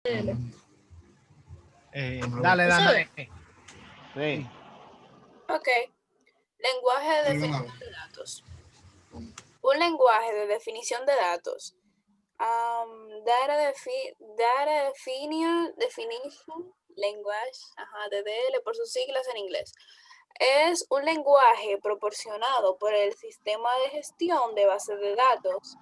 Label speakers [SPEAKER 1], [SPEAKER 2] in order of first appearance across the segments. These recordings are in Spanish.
[SPEAKER 1] Dale,
[SPEAKER 2] ¿Sabes?
[SPEAKER 1] dale.
[SPEAKER 3] Sí.
[SPEAKER 2] Ok. Lenguaje de definición de datos. Un lenguaje de definición de datos. Definition Language, DDL por sus siglas en inglés. Es un lenguaje proporcionado por el sistema de gestión de bases de datos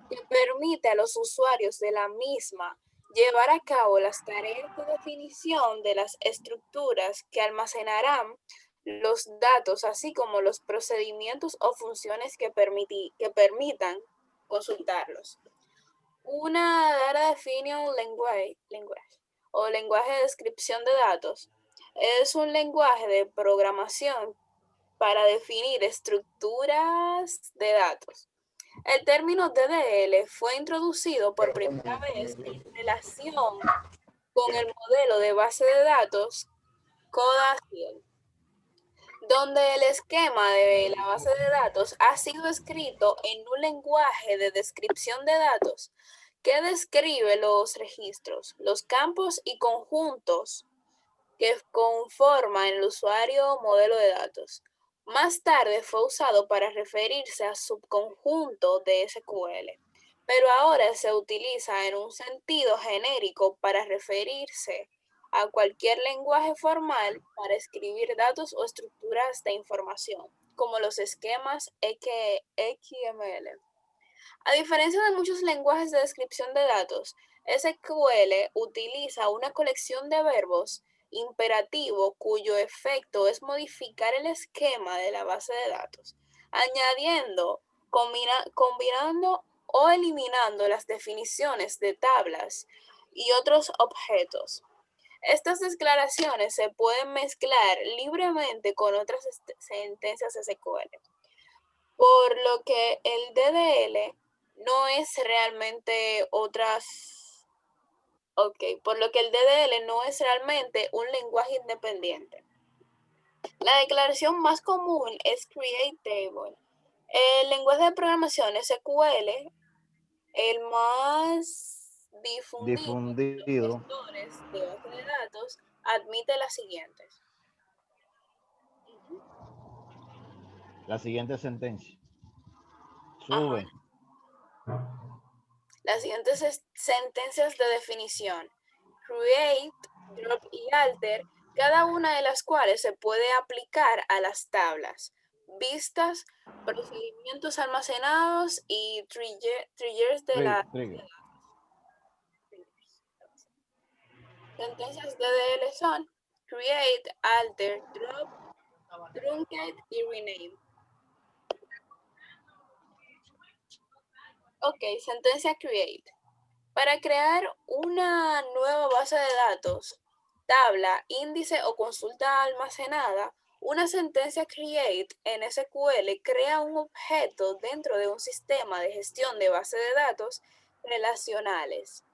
[SPEAKER 2] que permite a los usuarios de la misma llevar a cabo las tareas de definición de las estructuras que almacenarán los datos, así como los procedimientos o funciones que permitan consultarlos. Una Data Definition Language o lenguaje de descripción de datos es un lenguaje de programación para definir estructuras de datos. El término DDL fue introducido por primera vez en relación con el modelo de base de datos Codaciel, donde el esquema de la base de datos ha sido escrito en un lenguaje de descripción de datos que describe los registros, los campos y conjuntos que conforman el usuario modelo de datos. Más tarde fue usado para referirse a subconjunto de SQL, pero ahora se utiliza en un sentido genérico para referirse a cualquier lenguaje formal para escribir datos o estructuras de información, como los esquemas XML. A diferencia de muchos lenguajes de descripción de datos, SQL utiliza una colección de verbos imperativo cuyo efecto es modificar el esquema de la base de datos, añadiendo, combinando o eliminando las definiciones de tablas y otros objetos. Estas declaraciones se pueden mezclar libremente con otras sentencias SQL, por lo que el DDL no es realmente por lo que el DDL no es realmente un lenguaje independiente. La declaración más común es create table. El lenguaje de programación SQL, el más difundido
[SPEAKER 3] Difundido.
[SPEAKER 2] por los gestores de base de datos, admite las siguientes.
[SPEAKER 3] La siguiente sentencia.
[SPEAKER 2] Ajá.
[SPEAKER 3] Sube.
[SPEAKER 2] Las siguientes sentencias de definición: create, drop y alter, cada una de las cuales se puede aplicar a las tablas, vistas, procedimientos almacenados y triggers de la
[SPEAKER 3] Trigger.
[SPEAKER 2] sentencias DDL son create, alter, drop, truncate y rename. Ok, sentencia create. Para crear una nueva base de datos, tabla, índice o consulta almacenada, una sentencia create en SQL crea un objeto dentro de un sistema de gestión de base de datos relacionales.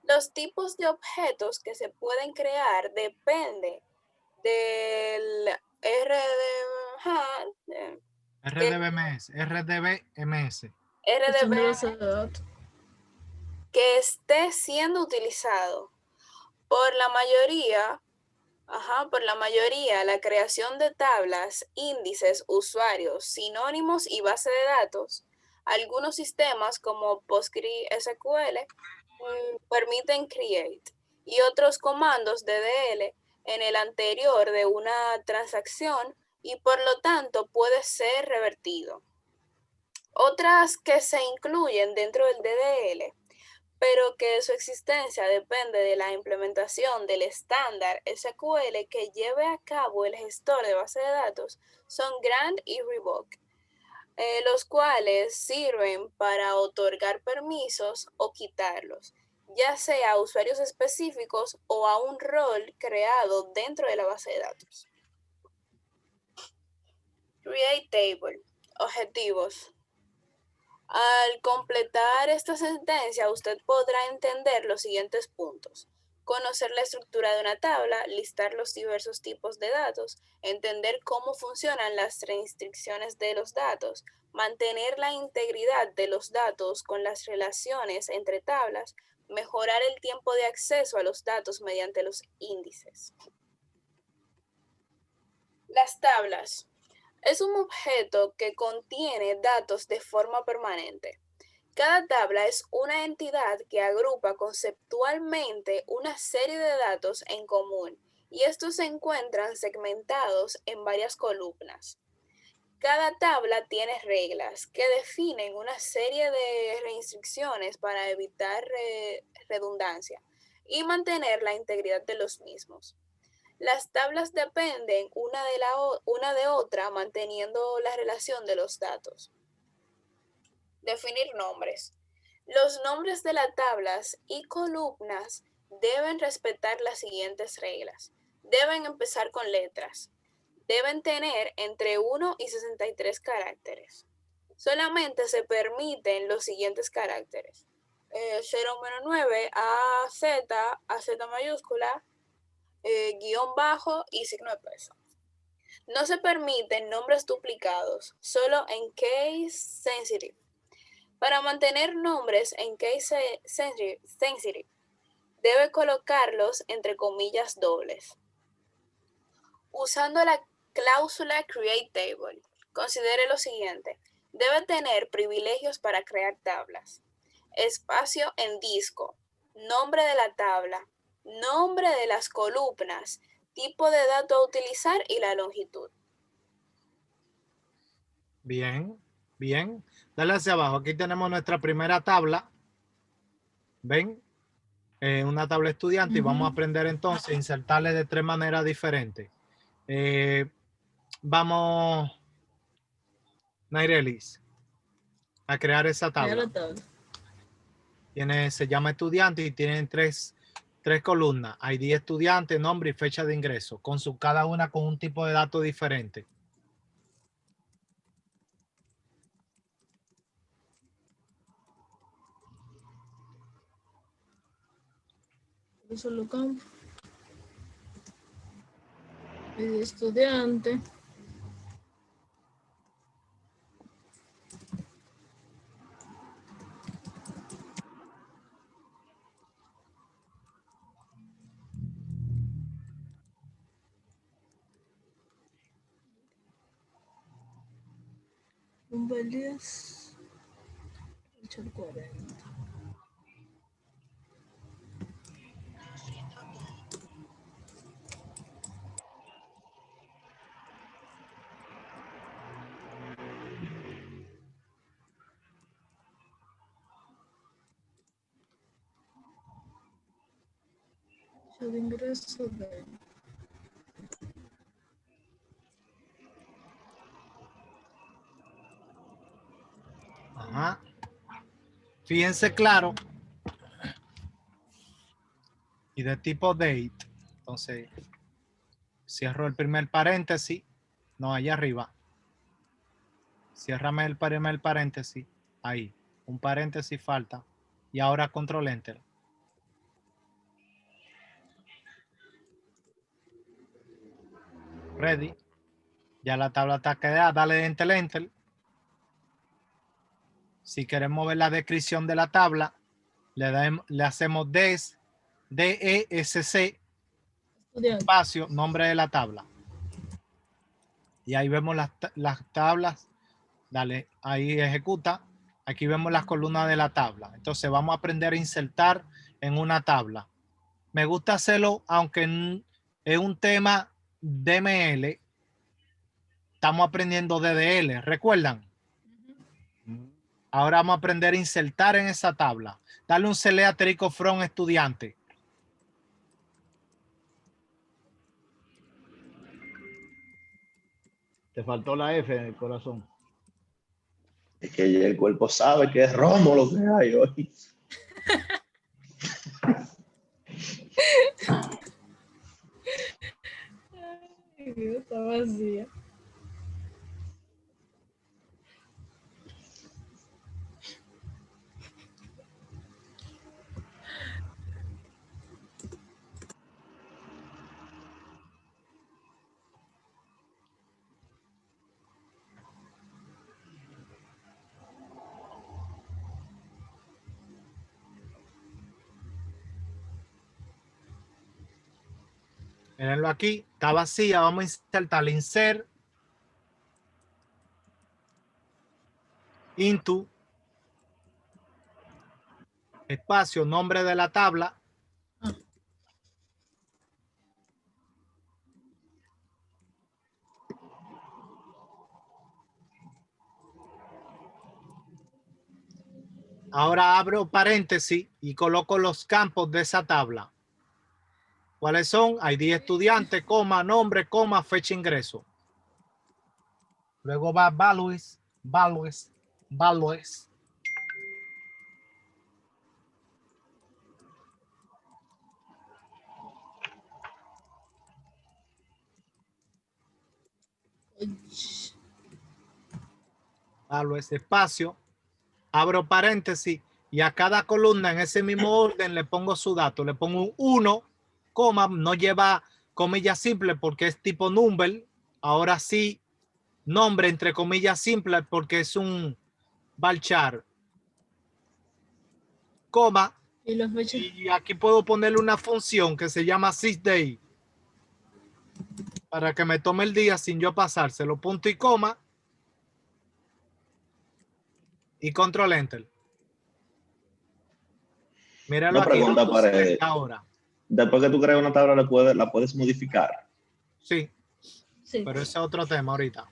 [SPEAKER 2] Los tipos de objetos que se pueden crear depende del
[SPEAKER 1] RDBMS.
[SPEAKER 2] RDB
[SPEAKER 4] Base de datos.
[SPEAKER 2] que esté siendo utilizado. Por la mayoría, la creación de tablas, índices, usuarios, sinónimos y base de datos. Algunos sistemas como PostgreSQL permiten create y otros comandos DDL en el anterior de una transacción y por lo tanto puede ser revertido. Otras que se incluyen dentro del DDL, pero que su existencia depende de la implementación del estándar SQL que lleve a cabo el gestor de base de datos, son grant y revoke, los cuales sirven para otorgar permisos o quitarlos, ya sea a usuarios específicos o a un rol creado dentro de la base de datos. Create table. Objetivos. Al completar esta sentencia, usted podrá entender los siguientes puntos: conocer la estructura de una tabla, listar los diversos tipos de datos, entender cómo funcionan las restricciones de los datos, mantener la integridad de los datos con las relaciones entre tablas, mejorar el tiempo de acceso a los datos mediante los índices. Las tablas. Es un objeto que contiene datos de forma permanente. Cada tabla es una entidad que agrupa conceptualmente una serie de datos en común y estos se encuentran segmentados en varias columnas. Cada tabla tiene reglas que definen una serie de restricciones para evitar redundancia y mantener la integridad de los mismos. Las tablas dependen una de otra manteniendo la relación de los datos. Definir nombres. Los nombres de las tablas y columnas deben respetar las siguientes reglas. Deben empezar con letras. Deben tener entre 1 y 63 caracteres. Solamente se permiten los siguientes caracteres. 0-9, a Z mayúscula, guión bajo y signo de peso. No se permiten nombres duplicados, solo en case sensitive. Para mantener nombres en case sensitive, debe colocarlos entre comillas dobles. Usando la cláusula create table, considere lo siguiente. Debe tener privilegios para crear tablas. Espacio en disco, nombre de la tabla, nombre de las columnas, tipo de dato a utilizar y la longitud.
[SPEAKER 1] Bien, bien. Dale hacia abajo. Aquí tenemos nuestra primera tabla. ¿Ven? Una tabla estudiante y vamos a aprender entonces a insertarle de 3 maneras diferentes. Vamos, Nairelis, a crear esa tabla. Se llama estudiante y tienen tres columnas. ID estudiante, nombre y fecha de ingreso, cada una con un tipo de dato diferente.
[SPEAKER 4] Solo campo. ID estudiante. Un valías 40. De ingreso de
[SPEAKER 1] Ajá. Fíjense claro. Y de tipo date. Entonces, cierro el primer paréntesis. No, allá arriba. Ciérrame el primer paréntesis. Ahí. Un paréntesis falta. Y ahora control enter. Ready. Ya la tabla está creada. Dale enter. Si queremos ver la descripción de la tabla, le hacemos DESC, espacio, nombre de la tabla. Y ahí vemos las tablas. Dale, ahí ejecuta. Aquí vemos las columnas de la tabla. Entonces vamos a aprender a insertar en una tabla. Me gusta hacerlo, aunque es un tema DML. Estamos aprendiendo DDL, ¿recuerdan? Ahora vamos a aprender a insertar en esa tabla. Dale un select asterisco from estudiante.
[SPEAKER 3] Te faltó la F en el corazón.
[SPEAKER 5] Es que ya el cuerpo sabe que es romo lo que hay hoy.
[SPEAKER 4] Ay, Dios, está vacía.
[SPEAKER 1] Mírenlo aquí, está vacía. Vamos a insertar insert into espacio, nombre de la tabla. Ahora abro paréntesis y coloco los campos de esa tabla. ¿Cuáles son? ID estudiante, coma, nombre, coma, fecha de ingreso. Luego va values, values, values. Values, espacio. Abro paréntesis y a cada columna en ese mismo orden le pongo su dato. Le pongo un 1, coma, no lleva comillas simples porque es tipo number. Ahora sí, nombre entre comillas simples porque es un varchar. Coma.
[SPEAKER 4] Y la fecha.
[SPEAKER 1] Y aquí puedo ponerle una función que se llama sysday para que me tome el día sin yo pasárselo. Punto y coma. Y control enter. Míralo
[SPEAKER 5] Una
[SPEAKER 1] aquí.
[SPEAKER 5] pregunta para
[SPEAKER 1] ahora.
[SPEAKER 5] después que tú creas una tabla la puedes modificar.
[SPEAKER 1] Sí,
[SPEAKER 4] Sí.
[SPEAKER 1] pero ese es otro tema ahorita.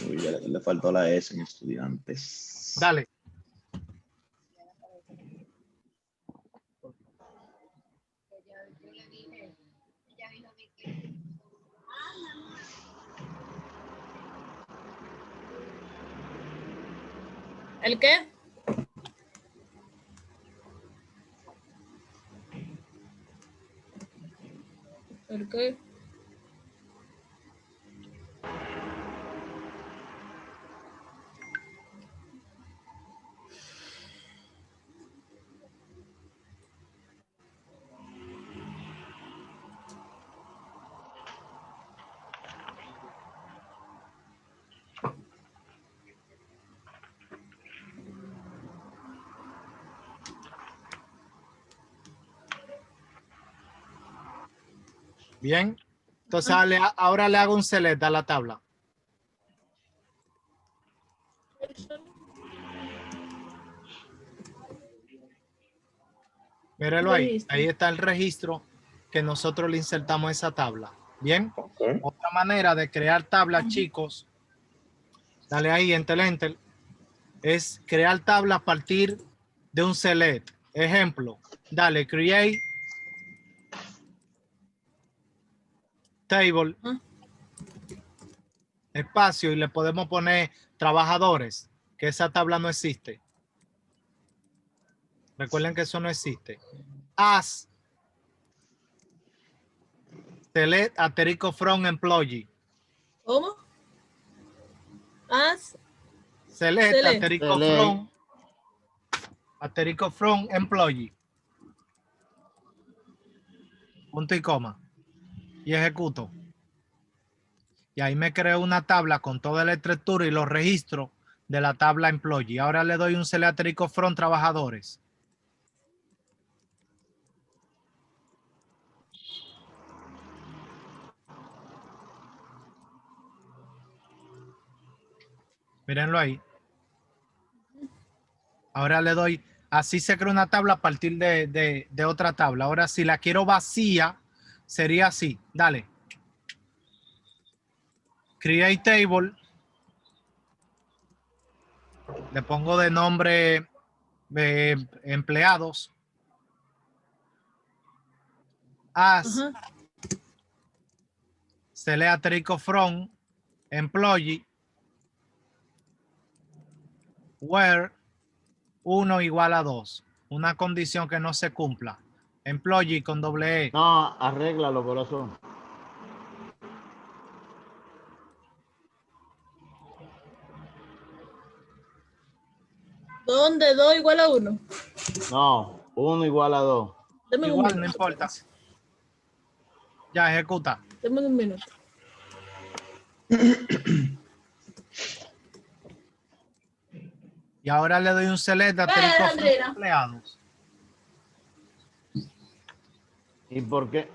[SPEAKER 5] Uy, ya le faltó la S en estudiantes.
[SPEAKER 1] Dale.
[SPEAKER 4] ¿El qué? ¿El qué?
[SPEAKER 1] Bien. Entonces ahora le hago un select a la tabla. Míralo ahí.
[SPEAKER 4] Registro.
[SPEAKER 1] Ahí está el registro que nosotros le insertamos a esa tabla. Bien.
[SPEAKER 5] Ok.
[SPEAKER 1] Otra manera de crear tablas, chicos. Dale ahí, enter. Es crear tabla a partir de un select. Ejemplo. Dale, create table. Espacio y le podemos poner trabajadores, que esa tabla no existe. Recuerden que eso no existe. As select asterisco from employee.
[SPEAKER 4] ¿Cómo? As.
[SPEAKER 1] Select
[SPEAKER 4] Select.
[SPEAKER 1] asterisco
[SPEAKER 3] Select.
[SPEAKER 1] from asterisco from employee. Punto y coma. Y ejecuto. Y ahí me creo una tabla con toda la estructura y los registros de la tabla employee. Ahora le doy un select asterisco from trabajadores. Mírenlo ahí. Ahora le doy, así se crea una tabla a partir de otra tabla. Ahora si la quiero vacía, sería así. Dale. Create table. Le pongo de nombre empleados. As
[SPEAKER 4] Ajá.
[SPEAKER 1] select asterisco from employee where 1 igual a 2. Una condición que no se cumpla. Employee con doble E.
[SPEAKER 3] No, arréglalo, corazón.
[SPEAKER 4] ¿Dónde 2 igual a 1?
[SPEAKER 3] No, 1 igual a 2.
[SPEAKER 4] Deme un
[SPEAKER 1] Igual, no
[SPEAKER 4] minuto.
[SPEAKER 1] importa. Ya ejecuta.
[SPEAKER 4] Deme un minuto.
[SPEAKER 1] Y ahora le doy un select asterisco from
[SPEAKER 4] Andrea.
[SPEAKER 1] empleados.
[SPEAKER 3] ¿Y por qué?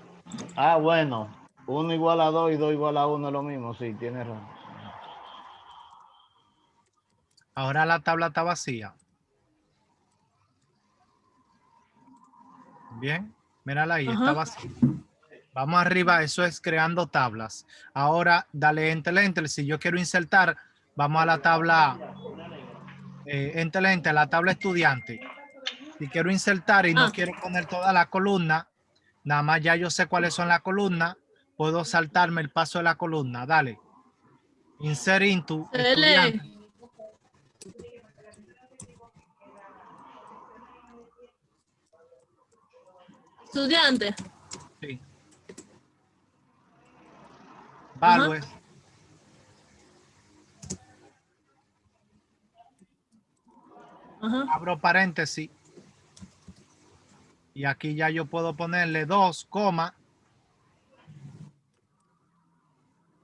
[SPEAKER 3] Ah, bueno. 1 igual a 2 y 2 igual a 1 es lo mismo. Sí, tienes razón.
[SPEAKER 1] Ahora la tabla está vacía. Bien, mírala ahí, está
[SPEAKER 4] Ajá.
[SPEAKER 1] vacía. Vamos arriba, eso es creando tablas. Ahora dale Enter, Enter. Si yo quiero insertar, vamos a la tabla Enter, Enter, la tabla estudiante. Si quiero insertar y no
[SPEAKER 4] Ah.
[SPEAKER 1] quiero poner toda la columna, nada más ya yo sé cuáles son las columnas, puedo saltarme el paso de la columna. Dale. Insert into estudiante.
[SPEAKER 4] Cele. Estudiante.
[SPEAKER 1] Sí.
[SPEAKER 4] Ajá.
[SPEAKER 1] Values.
[SPEAKER 4] Ajá.
[SPEAKER 1] Abro paréntesis. Y aquí ya yo puedo ponerle 2, coma.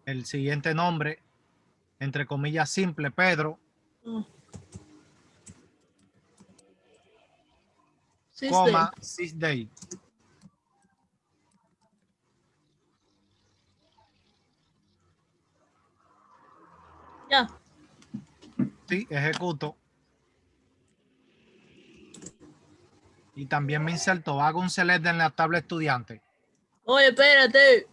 [SPEAKER 1] El siguiente nombre, entre comillas simple, Pedro,
[SPEAKER 4] Oh.
[SPEAKER 1] coma, 6 day.
[SPEAKER 4] Ya.
[SPEAKER 1] Sí, ejecuto. Y también me inserto, hago un select en la tabla estudiante.
[SPEAKER 4] Oye, espérate.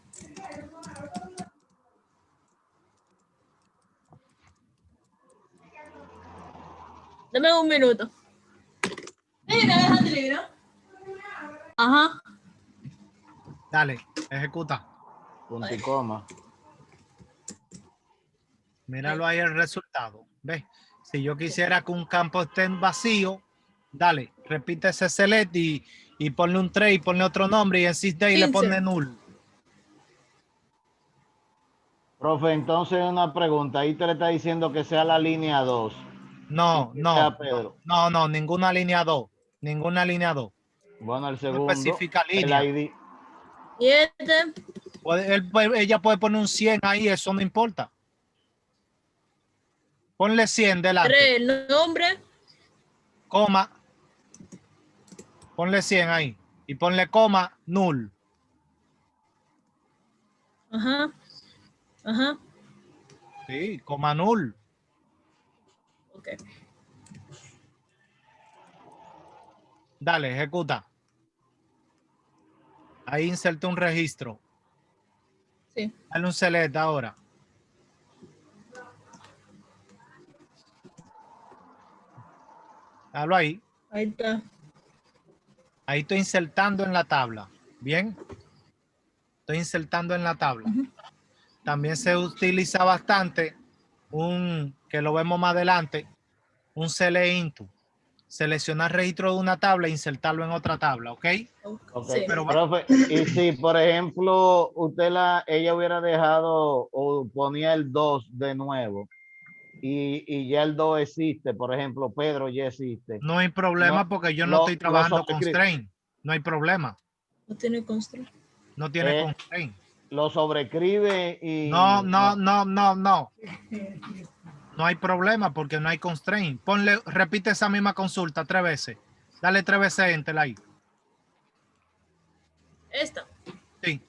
[SPEAKER 4] Dame un minuto. Mira, déjate, ¿no? Ajá.
[SPEAKER 1] Dale, ejecuta.
[SPEAKER 3] Punto y coma.
[SPEAKER 1] Míralo ahí el resultado. ¿Ves? Si yo quisiera que un campo esté en vacío, dale, repite ese select y ponle un 3 y ponle otro nombre y en sysday le
[SPEAKER 4] 15.
[SPEAKER 1] pone null.
[SPEAKER 3] Profe, entonces una pregunta. Ahí te le está diciendo que sea la línea 2.
[SPEAKER 1] No,
[SPEAKER 3] Y que
[SPEAKER 1] no,
[SPEAKER 3] sea Pedro.
[SPEAKER 1] no, ninguna línea 2. Ninguna línea 2.
[SPEAKER 3] Bueno, el
[SPEAKER 1] No
[SPEAKER 3] segundo,
[SPEAKER 1] especifica
[SPEAKER 3] el
[SPEAKER 1] línea.
[SPEAKER 3] ID.
[SPEAKER 4] 7.
[SPEAKER 1] Ella puede poner un 100 ahí, eso no importa. Ponle 100 delante,
[SPEAKER 4] 3. Nombre.
[SPEAKER 1] coma, ponle 100 ahí y ponle coma, null.
[SPEAKER 4] Ajá. Ajá.
[SPEAKER 1] Sí, coma, null.
[SPEAKER 4] Ok.
[SPEAKER 1] Dale, ejecuta. Ahí inserte un registro.
[SPEAKER 4] Sí.
[SPEAKER 1] Dale un select ahora. Dalo ahí.
[SPEAKER 4] Ahí está.
[SPEAKER 1] Ahí estoy insertando en la tabla. Bien. Estoy insertando en la tabla. También se utiliza bastante que lo vemos más adelante, un select into. Seleccionar registro de una tabla e insertarlo en otra tabla, ¿ok?
[SPEAKER 3] Ok,
[SPEAKER 4] Sí.
[SPEAKER 1] Pero
[SPEAKER 3] profe, y si por ejemplo ella hubiera dejado o ponía el 2 de nuevo y ya el 2 existe, por ejemplo, Pedro ya existe,
[SPEAKER 1] no hay problema
[SPEAKER 3] no,
[SPEAKER 1] porque yo no estoy
[SPEAKER 3] lo
[SPEAKER 1] trabajando con constraint. No hay problema.
[SPEAKER 4] No tiene constraint.
[SPEAKER 1] No tiene constraint.
[SPEAKER 3] lo sobrescribe
[SPEAKER 1] No,
[SPEAKER 3] y
[SPEAKER 1] no, no, no, no. No hay problema porque no hay constraint. Repite esa misma consulta 3 veces. Dale 3 veces enter ahí.
[SPEAKER 4] Esta.
[SPEAKER 1] Sí.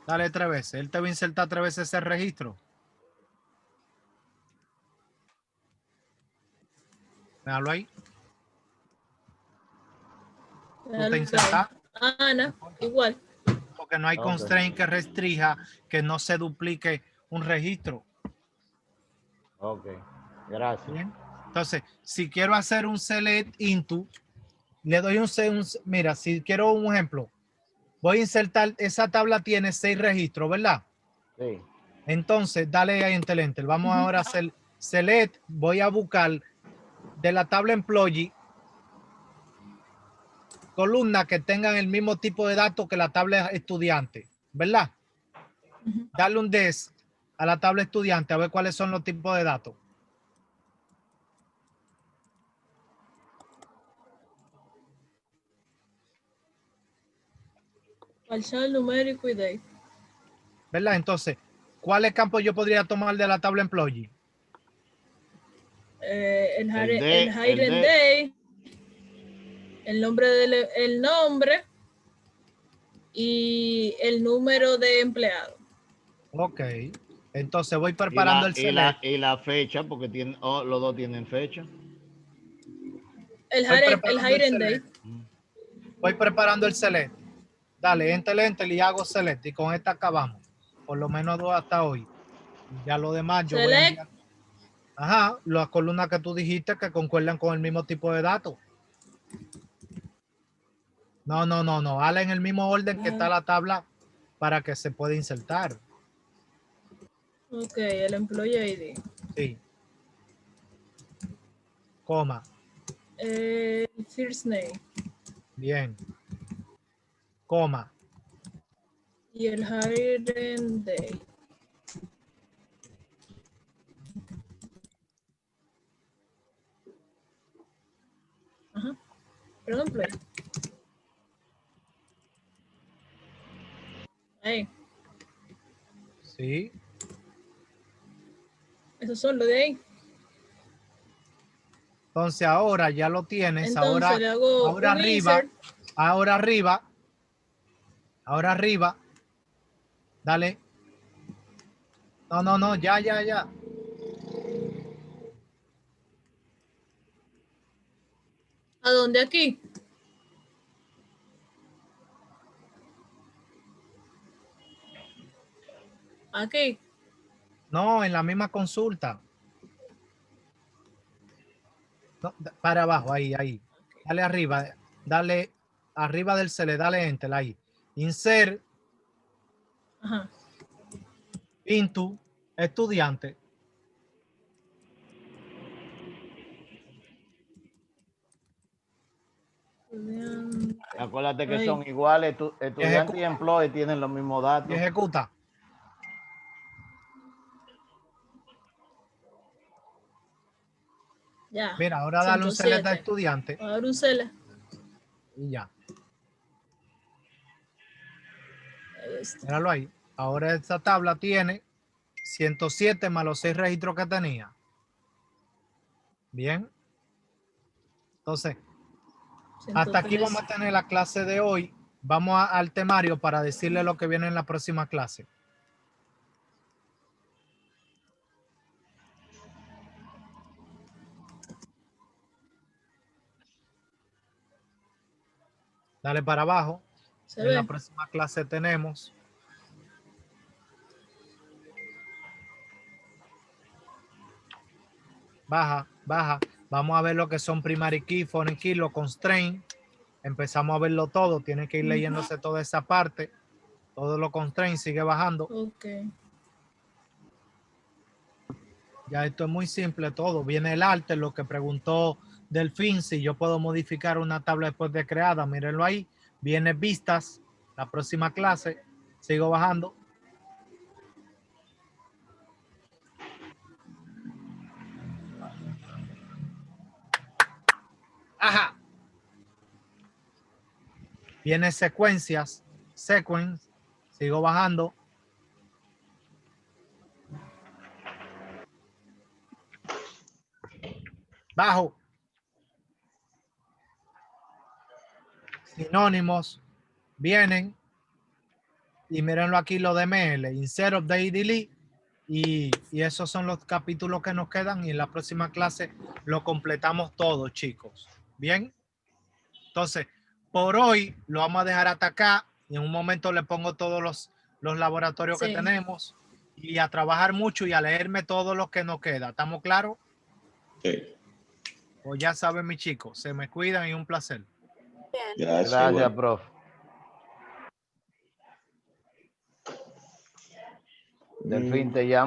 [SPEAKER 1] Dale 3 veces. Él te va a insertar 3 veces ese registro. Déjalo ahí. Tú te insertas.
[SPEAKER 4] Ana, igual.
[SPEAKER 1] Porque no hay
[SPEAKER 3] Ok.
[SPEAKER 1] constraint que restrinja que no se duplique un registro.
[SPEAKER 3] Ok, gracias.
[SPEAKER 1] Bien. Entonces, si quiero hacer un select into, le doy mira, si quiero un ejemplo, voy a insertar, esa tabla tiene 6 registros, ¿verdad?
[SPEAKER 3] Sí.
[SPEAKER 1] Entonces, dale ahí en Enter. Vamos ahora a hacer select, voy a buscar de la tabla employee columnas que tengan el mismo tipo de datos que la tabla estudiante, ¿verdad? Darle un des a la tabla estudiante a ver cuáles son los tipos de datos.
[SPEAKER 4] Parcial numérico y date.
[SPEAKER 1] ¿Verdad? Entonces, ¿cuáles campos yo podría tomar de la tabla employee?
[SPEAKER 4] El
[SPEAKER 3] El
[SPEAKER 4] hidden
[SPEAKER 3] D.
[SPEAKER 4] day. el nombre y el número de empleado.
[SPEAKER 1] Ok. Entonces voy
[SPEAKER 3] Y
[SPEAKER 1] preparando
[SPEAKER 3] la,
[SPEAKER 1] el
[SPEAKER 3] y la,
[SPEAKER 1] select.
[SPEAKER 3] y la fecha, porque los dos tienen fecha.
[SPEAKER 4] El
[SPEAKER 1] Voy
[SPEAKER 4] hire
[SPEAKER 1] preparando el
[SPEAKER 4] and date.
[SPEAKER 1] select. Voy preparando el select. Dale, enter y hago select. Y con esta acabamos. Por lo menos 2 hasta hoy. Y ya lo demás yo voy a
[SPEAKER 4] Select.
[SPEAKER 1] enviar. Ajá, las columnas que tú dijiste que concuerdan con el mismo tipo de datos. No. Hazla en el mismo orden que está la tabla para que se pueda insertar.
[SPEAKER 4] Ok, el employee ID.
[SPEAKER 1] Sí. Coma.
[SPEAKER 4] First name.
[SPEAKER 1] Bien. Coma.
[SPEAKER 4] Y el hiring date. Ajá. Perdón, play. Ahí.
[SPEAKER 1] Sí.
[SPEAKER 4] Esos son los de ahí.
[SPEAKER 1] Entonces ahora ya lo tienes.
[SPEAKER 4] Entonces le hago
[SPEAKER 1] ahora
[SPEAKER 4] un
[SPEAKER 1] arriba.
[SPEAKER 4] insert.
[SPEAKER 1] Ahora arriba. Dale. No. Ya.
[SPEAKER 4] ¿A dónde? Aquí. Aquí.
[SPEAKER 1] No, en la misma consulta. No, para abajo, ahí. Dale arriba. Dale arriba del select. Dale enter ahí. Insert
[SPEAKER 4] Ajá.
[SPEAKER 1] into estudiante.
[SPEAKER 3] Acuérdate que
[SPEAKER 4] Ahí.
[SPEAKER 3] son iguales. Estudiante y employee tienen los mismos
[SPEAKER 1] Y
[SPEAKER 3] datos.
[SPEAKER 1] ejecuta.
[SPEAKER 4] Ya.
[SPEAKER 1] Mira, ahora dale un select a
[SPEAKER 4] 107.
[SPEAKER 1] estudiante
[SPEAKER 4] Ahora un select.
[SPEAKER 1] y ya.
[SPEAKER 4] Ahí está.
[SPEAKER 1] Míralo ahí. Ahora esta tabla tiene 107 más los 6 registros que tenía. Bien. Entonces, hasta aquí
[SPEAKER 4] 103.
[SPEAKER 1] vamos a tener la clase de hoy. Vamos al temario para decirle lo que viene en la próxima clase. Dale para abajo.
[SPEAKER 4] Se
[SPEAKER 1] En
[SPEAKER 4] ve.
[SPEAKER 1] la próxima clase tenemos baja. Vamos a ver lo que son primary key, foreign key, los constraints. Empezamos a verlo todo. Tiene que ir leyéndose toda esa parte. Todos los constraints, sigue bajando.
[SPEAKER 4] Ok.
[SPEAKER 1] Ya esto es muy simple todo. Viene el arte, lo que preguntó Delfín, si yo puedo modificar una tabla después de creada, mírenlo ahí. Viene vistas, la próxima clase. Sigo bajando. Ajá. Viene secuencias, sequence. Sigo bajando. Bajo. Sinónimos. Vienen. Y mírenlo aquí lo de ML. Insert, update, delete. Y esos son los capítulos que nos quedan. Y en la próxima clase lo completamos todo, chicos. Bien. Entonces, por hoy lo vamos a dejar hasta acá. Y en un momento le pongo todos los laboratorios que
[SPEAKER 4] Sí.
[SPEAKER 1] tenemos. Y a trabajar mucho y a leerme todo lo que nos queda. ¿Estamos claros?
[SPEAKER 5] Sí.
[SPEAKER 1] Pues ya saben, mis chicos. Se me cuidan y un placer.
[SPEAKER 2] Bien.
[SPEAKER 5] Gracias.
[SPEAKER 3] Gracias,
[SPEAKER 5] igual.
[SPEAKER 3] profe. Delfín te llama.